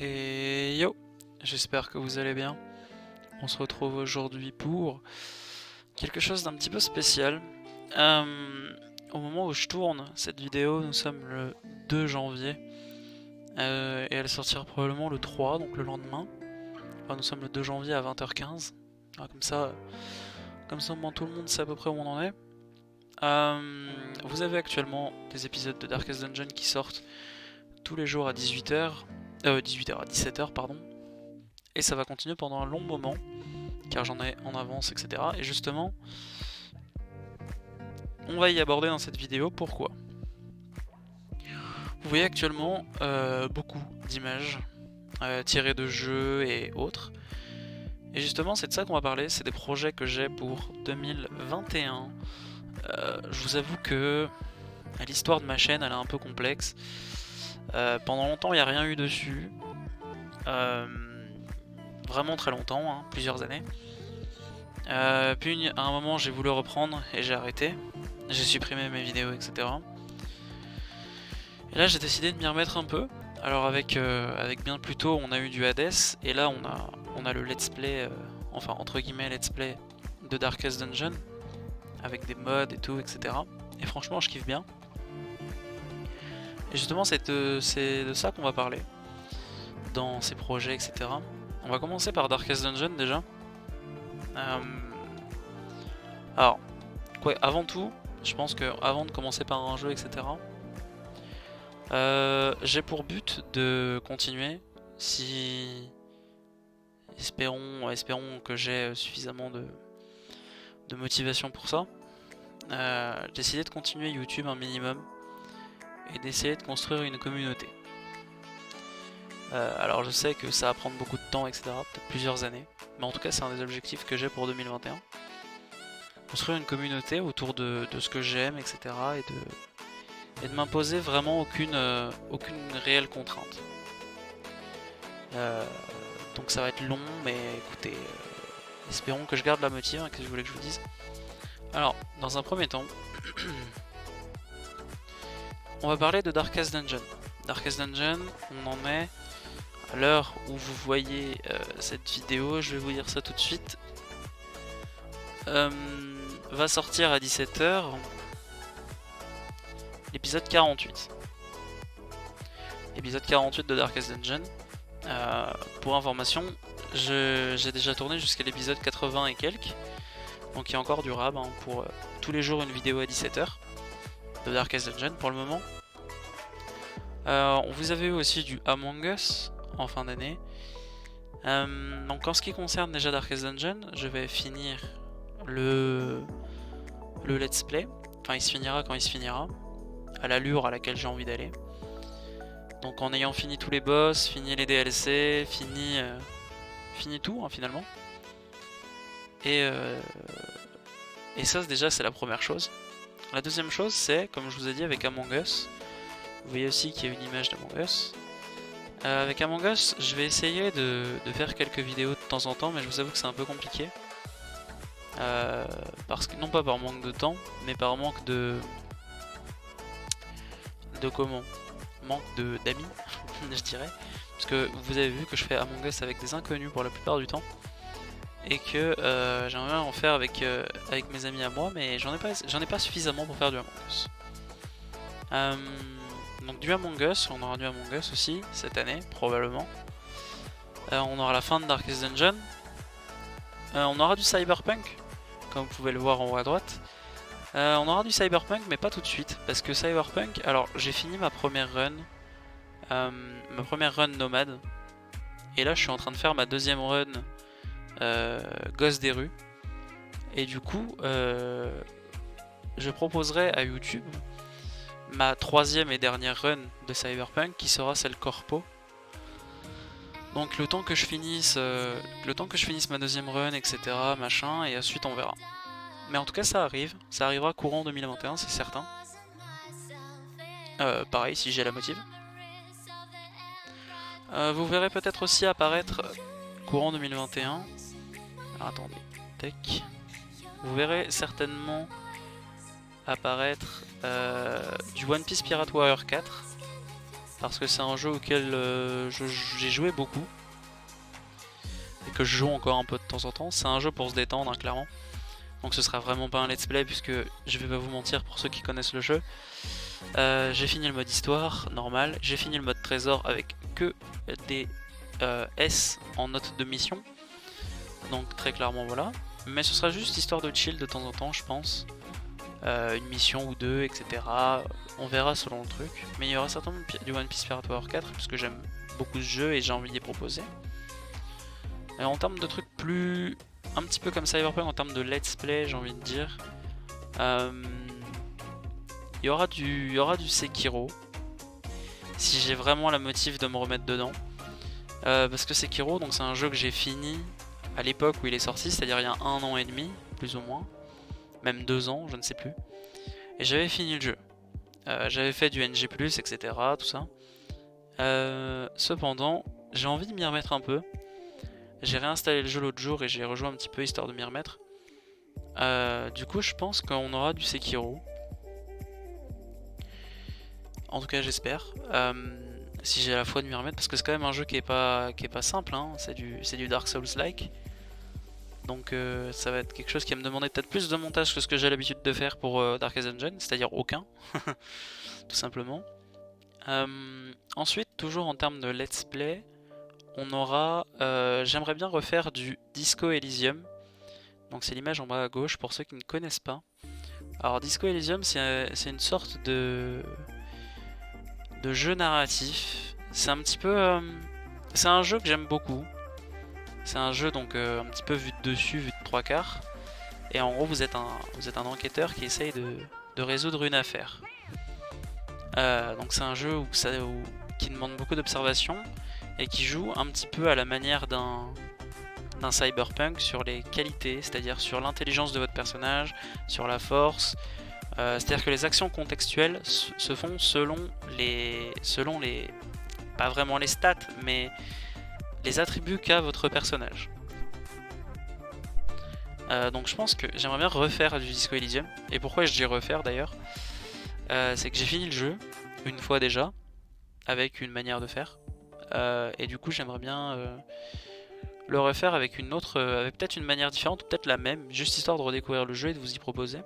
Et yo, j'espère que vous allez bien. On se retrouve aujourd'hui pour quelque chose d'un petit peu spécial. Au moment où je tourne cette vidéo, nous sommes le 2 janvier et elle sortira probablement le 3, donc le lendemain. Enfin, nous sommes le 2 janvier à 20h15. Alors, comme ça, au moins tout le monde sait à peu près où on en est. Vous avez actuellement des épisodes de Darkest Dungeon qui sortent tous les jours à 18h, 18h à 17h, pardon. Et ça va continuer pendant un long moment, car j'en ai en avance, etc. Et justement, on va y aborder dans cette vidéo pourquoi. Vous voyez actuellement beaucoup d'images tirées de jeux et autres. Et justement, c'est de ça qu'on va parler, c'est des projets que j'ai pour 2021. Je vous avoue que l'histoire de ma chaîne, elle est un peu complexe. Pendant longtemps, il n'y a rien eu dessus. Vraiment très longtemps, hein, plusieurs années. Puis à un moment j'ai voulu reprendre et j'ai arrêté. J'ai supprimé mes vidéos, etc. Et là j'ai décidé de m'y remettre un peu. Alors avec bien plus tôt on a eu du Hades et là on a le let's play, enfin entre guillemets let's play de Darkest Dungeon avec des mods et tout, etc. Et franchement je kiffe bien. Et justement c'est de ça qu'on va parler dans ces projets, etc. On va commencer par Darkest Dungeon déjà. Alors, quoi, avant tout, je pense que avant de commencer par un jeu, etc., j'ai pour but de continuer. Si espérons que j'ai suffisamment de motivation pour ça. D'essayer de continuer YouTube un minimum et d'essayer de construire une communauté. Alors je sais que ça va prendre beaucoup de temps, etc., peut-être plusieurs années, mais en tout cas c'est un des objectifs que j'ai pour 2021. Construire une communauté autour de ce que j'aime, etc., et de m'imposer vraiment aucune réelle contrainte. Donc ça va être long, mais écoutez, espérons que je garde la motive, hein, que je voulais que je vous dise. Alors, dans un premier temps, on va parler de Darkest Dungeon. Darkest Dungeon, on en est à l'heure où vous voyez cette vidéo, je vais vous dire ça tout de suite. Va sortir à 17h l'épisode 48. L'épisode 48 de Darkest Dungeon. Pour information, j'ai déjà tourné jusqu'à l'épisode 80 et quelques. Donc il y a encore du rab, hein, pour tous les jours une vidéo à 17h de Darkest Dungeon pour le moment. Vous avez eu aussi du Among Us en fin d'année. Donc en ce qui concerne déjà Darkest Dungeon, je vais finir le let's play. Enfin il se finira quand il se finira, à l'allure à laquelle j'ai envie d'aller. Donc en ayant fini tous les boss, fini les DLC, fini tout, hein, finalement. Et ça déjà c'est la première chose. La deuxième chose c'est, comme je vous ai dit avec Among Us, vous voyez aussi qu'il y a une image d'Among Us. Avec Among Us, je vais essayer de faire quelques vidéos de temps en temps, mais je vous avoue que c'est un peu compliqué. Parce que, non pas par manque de temps, mais par manque de comment, manque d'amis, je dirais. Parce que vous avez vu que je fais Among Us avec des inconnus pour la plupart du temps. Et que j'aimerais bien en faire avec mes amis à moi, mais j'en ai pas suffisamment pour faire du Among Us. Donc du Among Us, on aura du Among Us aussi cette année, probablement. On aura la fin de Darkest Dungeon. On aura du Cyberpunk, comme vous pouvez le voir en haut à droite. On aura du Cyberpunk, mais pas tout de suite, parce que Cyberpunk, alors j'ai fini ma première run nomade, et là je suis en train de faire ma deuxième run gosse des rues, et du coup je proposerai à YouTube ma troisième et dernière run de Cyberpunk, qui sera celle corpo. Donc le temps que je finisse ma deuxième run, etc., machin, et ensuite on verra. Mais en tout cas ça arrivera courant 2021, c'est certain. Pareil si j'ai la motive. Vous verrez peut-être aussi apparaître courant 2021. Alors, attendez, tac. Vous verrez certainement apparaître du One Piece Pirate Warrior 4. parce que c'est un jeu auquel j'ai joué beaucoup et que je joue encore un peu de temps en temps. C'est un jeu pour se détendre, hein, clairement. Donc ce sera vraiment pas un let's play puisque je vais pas vous mentir pour ceux qui connaissent le jeu. J'ai fini le mode histoire normal, j'ai fini le mode trésor avec que des S en note de mission. Donc très clairement voilà. Mais ce sera juste histoire de chill de temps en temps je pense. Une mission ou deux, etc. On verra selon le truc. Mais il y aura certainement du One Piece Pirate Warrior 4 parce que j'aime beaucoup ce jeu et j'ai envie d'y proposer. Et en termes de trucs plus... un petit peu comme Cyberpunk, en termes de let's play j'ai envie de dire. Il y aura du Sekiro. Si j'ai vraiment la motive de me remettre dedans. Parce que Sekiro, donc c'est un jeu que j'ai fini à l'époque où il est sorti, c'est-à-dire il y a 1 an et demi, plus ou moins. Même 2 ans, je ne sais plus. Et j'avais fini le jeu. J'avais fait du NG+, etc. tout ça. Cependant, j'ai envie de m'y remettre un peu. J'ai réinstallé le jeu l'autre jour et j'ai rejoué un petit peu histoire de m'y remettre. Du coup, je pense qu'on aura du Sekiro. En tout cas, j'espère. Si j'ai la foi de m'y remettre, parce que c'est quand même un jeu qui est pas simple. Hein. C'est du Dark Souls-like. Donc ça va être quelque chose qui va me demander peut-être plus de montage que ce que j'ai l'habitude de faire pour Darkest Dungeon, c'est-à-dire aucun, tout simplement. Ensuite, toujours en termes de let's play, on aura... j'aimerais bien refaire du Disco Elysium. Donc c'est l'image en bas à gauche pour ceux qui ne connaissent pas. Alors Disco Elysium c'est une sorte de jeu narratif. C'est un petit peu... c'est un jeu que j'aime beaucoup. C'est un jeu donc un petit peu vu de dessus, vu de 3/4. Et en gros vous êtes un enquêteur qui essaye de résoudre une affaire. Donc c'est un jeu qui demande beaucoup d'observation et qui joue un petit peu à la manière d'un cyberpunk sur les qualités, c'est-à-dire sur l'intelligence de votre personnage, sur la force. C'est-à-dire que les actions contextuelles se font selon les... pas vraiment les stats, mais les attributs qu'a votre personnage. Donc je pense que j'aimerais bien refaire du Disco Elysium. Et pourquoi je dis refaire d'ailleurs, c'est que j'ai fini le jeu une fois déjà, avec une manière de faire. Et du coup j'aimerais bien le refaire avec une autre, avec peut-être une manière différente, peut-être la même, juste histoire de redécouvrir le jeu et de vous y proposer.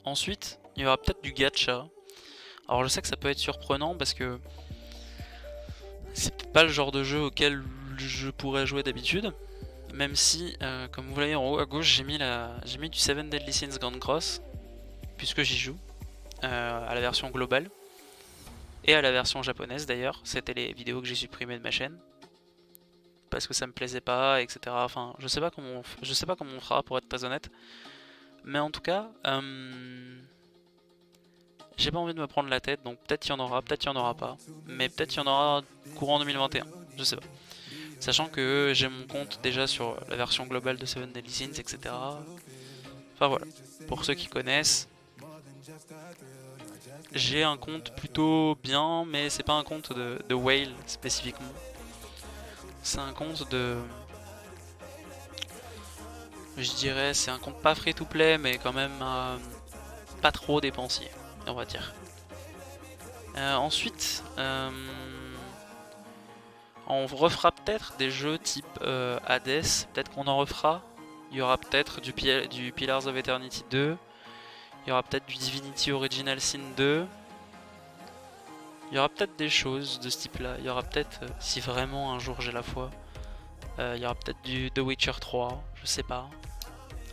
Ensuite, il y aura peut-être du gacha. Alors je sais que ça peut être surprenant parce que c'est peut-être pas le genre de jeu auquel je pourrais jouer d'habitude. Même si, comme vous voyez en haut à gauche, j'ai mis du 7 Deadly Sins Grand Cross, puisque j'y joue, à la version globale. Et à la version japonaise d'ailleurs, c'était les vidéos que j'ai supprimées de ma chaîne. Parce que ça me plaisait pas, etc. Enfin, je sais pas comment on fera pour être très honnête. Mais en tout cas, j'ai pas envie de me prendre la tête, donc peut-être il y en aura, peut-être il y en aura pas. Mais peut-être il y en aura courant 2021, je sais pas. Sachant que j'ai mon compte déjà sur la version globale de Seven Deadly Sins, etc. Enfin voilà, pour ceux qui connaissent, j'ai un compte plutôt bien, mais c'est pas un compte de whale spécifiquement. C'est un compte de... je dirais, c'est un compte pas free to play, mais quand même pas trop dépensier, on va dire. Ensuite, on refera peut-être des jeux type Hades, peut-être qu'on en refera. Il y aura peut-être du Pillars of Eternity 2. Il y aura peut-être du Divinity Original Sin 2. Il y aura peut-être des choses de ce type-là. Il y aura peut-être, si vraiment un jour j'ai la foi, il y aura peut-être du The Witcher 3, je sais pas.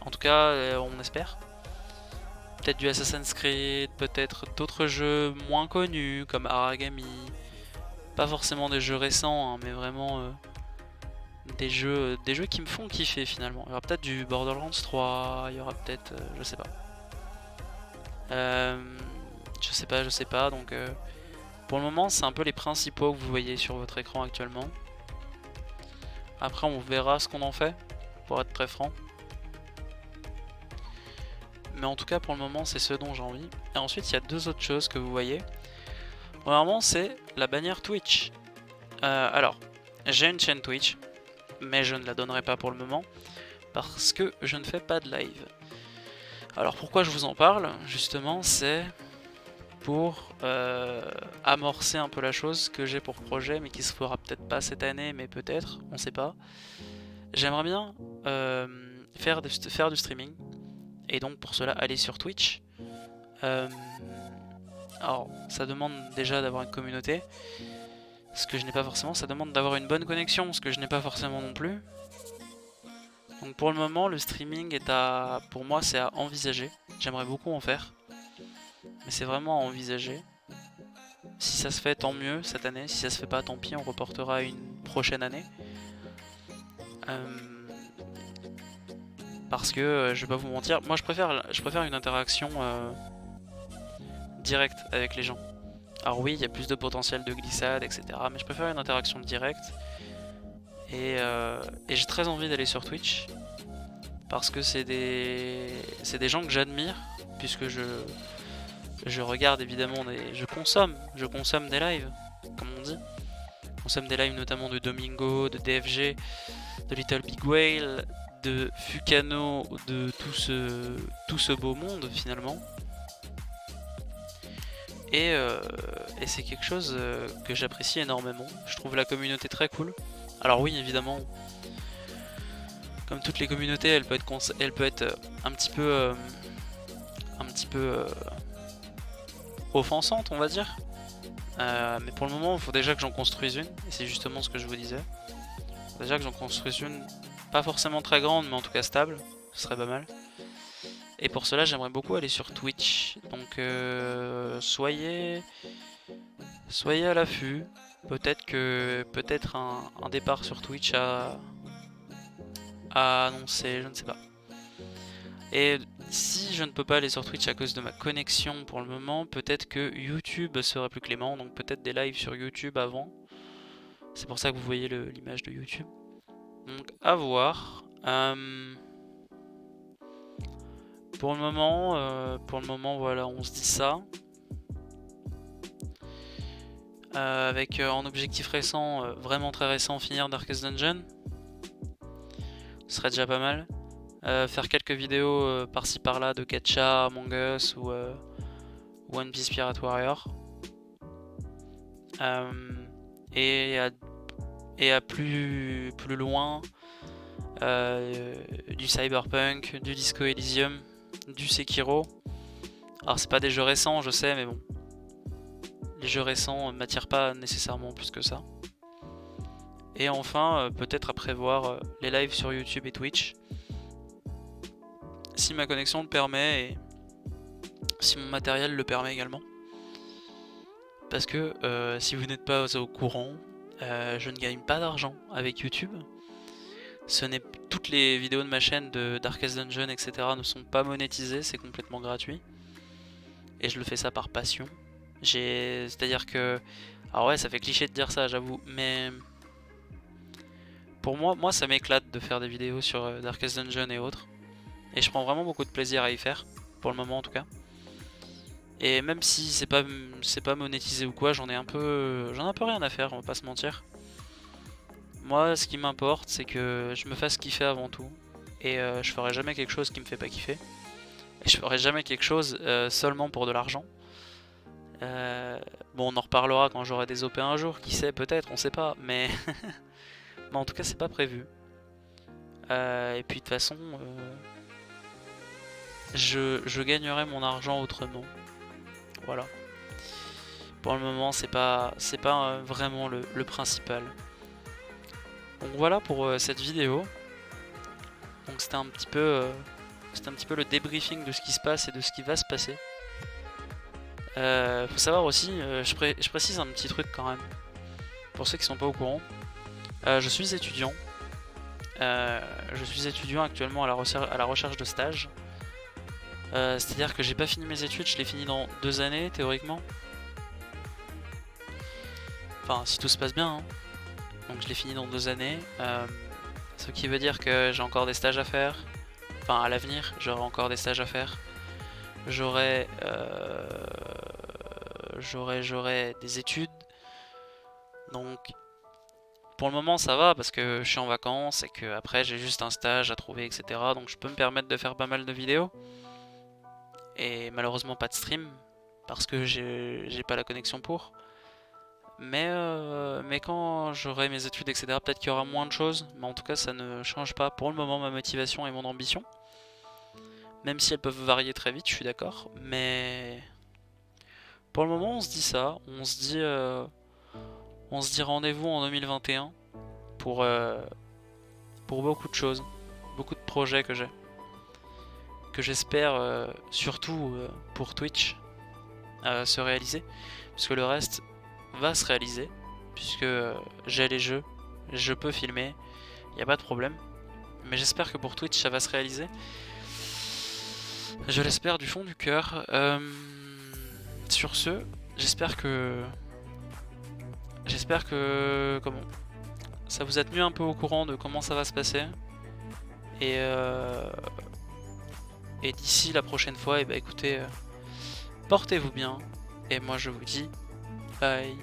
En tout cas, on espère. Peut-être du Assassin's Creed, peut-être d'autres jeux moins connus comme Aragami. Pas forcément des jeux récents, hein, mais vraiment des jeux qui me font kiffer finalement. Il y aura peut-être du Borderlands 3, il y aura peut-être, je sais pas. Je sais pas, donc pour le moment c'est un peu les principaux que vous voyez sur votre écran actuellement. Après on verra ce qu'on en fait, pour être très franc. Mais en tout cas pour le moment c'est ce dont j'ai envie. Et ensuite il y a deux autres choses que vous voyez. Premièrement c'est la bannière Twitch. Alors, j'ai une chaîne Twitch, mais je ne la donnerai pas pour le moment, parce que je ne fais pas de live. Alors pourquoi je vous en parle, justement, c'est pour amorcer un peu la chose que j'ai pour projet, mais qui se fera peut-être pas cette année, mais peut-être, on sait pas. J'aimerais bien faire du streaming, et donc pour cela aller sur Twitch. Alors ça demande déjà d'avoir une communauté, ce que je n'ai pas forcément, ça demande d'avoir une bonne connexion, ce que je n'ai pas forcément non plus. Donc pour le moment, le streaming est pour moi c'est à envisager. J'aimerais beaucoup en faire, mais c'est vraiment à envisager. Si ça se fait, tant mieux cette année. Si ça se fait pas, tant pis, on reportera à une prochaine année. Parce que je vais pas vous mentir, moi je préfère une interaction directe avec les gens. Alors oui, il y a plus de potentiel de glissade, etc. Mais je préfère une interaction directe. Et j'ai très envie d'aller sur Twitch. Parce que c'est des gens que j'admire. Puisque je regarde évidemment je consomme des lives, comme on dit. Je consomme des lives notamment de Domingo, de DFG, de Little Big Whale, de Fukano, de tout ce beau monde finalement. Et c'est quelque chose que j'apprécie énormément. Je trouve la communauté très cool. Alors oui, évidemment, comme toutes les communautés, elle peut être un petit peu offensante, on va dire. Mais pour le moment, il faut déjà que j'en construise une. Et c'est justement ce que je vous disais. Il faut déjà que j'en construise une, pas forcément très grande, mais en tout cas stable. Ce serait pas mal. Et pour cela, j'aimerais beaucoup aller sur Twitch. Donc soyez à l'affût. Peut-être un départ sur Twitch à annoncer, je ne sais pas. Et si je ne peux pas aller sur Twitch à cause de ma connexion pour le moment, peut-être que YouTube serait plus clément, donc peut-être des lives sur YouTube avant. C'est pour ça que vous voyez l'image de YouTube. Donc à voir. Pour le moment, voilà, on se dit ça. Avec en objectif récent, vraiment très récent, finir Darkest Dungeon. Ce serait déjà pas mal. Faire quelques vidéos par-ci par-là de Gacha, Among Us ou One Piece Pirate Warrior. Et à plus loin, du Cyberpunk, du Disco Elysium, du Sekiro. Alors c'est pas des jeux récents, je sais, mais bon. Les jeux récents m'attirent pas nécessairement plus que ça. Et enfin, peut-être à prévoir les lives sur YouTube et Twitch. Si ma connexion le permet et si mon matériel le permet également. Parce que si vous n'êtes pas au courant, je ne gagne pas d'argent avec YouTube. Toutes les vidéos de ma chaîne de Darkest Dungeon, etc. ne sont pas monétisées, c'est complètement gratuit. Et je le fais ça par passion. C'est-à-dire que... Alors ouais, ça fait cliché de dire ça, j'avoue, mais... Pour moi ça m'éclate de faire des vidéos sur Darkest Dungeon et autres. Et je prends vraiment beaucoup de plaisir à y faire, pour le moment en tout cas. Et même si c'est pas monétisé ou quoi, j'en ai un peu rien à faire, on va pas se mentir. Moi, ce qui m'importe, c'est que je me fasse kiffer avant tout. Et je ferai jamais quelque chose qui me fait pas kiffer. Et je ferai jamais quelque chose seulement pour de l'argent. Bon, on en reparlera quand j'aurai des OP un jour, qui sait, peut-être, on sait pas, mais... mais en tout cas, c'est pas prévu. Et puis de toute façon, je gagnerai mon argent autrement. Voilà. Pour le moment, c'est pas vraiment le principal. Donc voilà pour cette vidéo. Donc c'était un petit peu le débriefing de ce qui se passe et de ce qui va se passer. Faut savoir aussi, je précise un petit truc quand même, pour ceux qui sont pas au courant. Je suis étudiant. Actuellement à la recherche de stage. C'est-à-dire que j'ai pas fini mes études, je l'ai fini dans 2 années théoriquement. Enfin, si tout se passe bien. Hein. Donc je l'ai fini dans 2 années. Ce qui veut dire que j'ai encore des stages à faire. Enfin, à l'avenir, j'aurai encore des stages à faire. J'aurai des études. Donc pour le moment ça va parce que je suis en vacances et que après j'ai juste un stage à trouver, etc. Donc je peux me permettre de faire pas mal de vidéos. Et malheureusement pas de stream. parce que j'ai pas la connexion pour. Mais quand j'aurai mes études, etc., peut-être qu'il y aura moins de choses. Mais en tout cas, ça ne change pas pour le moment ma motivation et mon ambition. Même si elles peuvent varier très vite, je suis d'accord. Mais pour le moment, on se dit ça. On se dit rendez-vous en 2021 pour, pour beaucoup de choses. Beaucoup de projets que j'ai. Que j'espère, surtout pour Twitch, se réaliser. Puisque le reste va se réaliser. Puisque j'ai les jeux, je peux filmer, il n'y a pas de problème. Mais j'espère que pour Twitch ça va se réaliser. Je l'espère du fond du cœur. Sur ce, j'espère que comment ça vous a tenu un peu au courant de comment ça va se passer. Et d'ici la prochaine fois, et bah écoutez, portez-vous bien. Et moi je vous dis bye.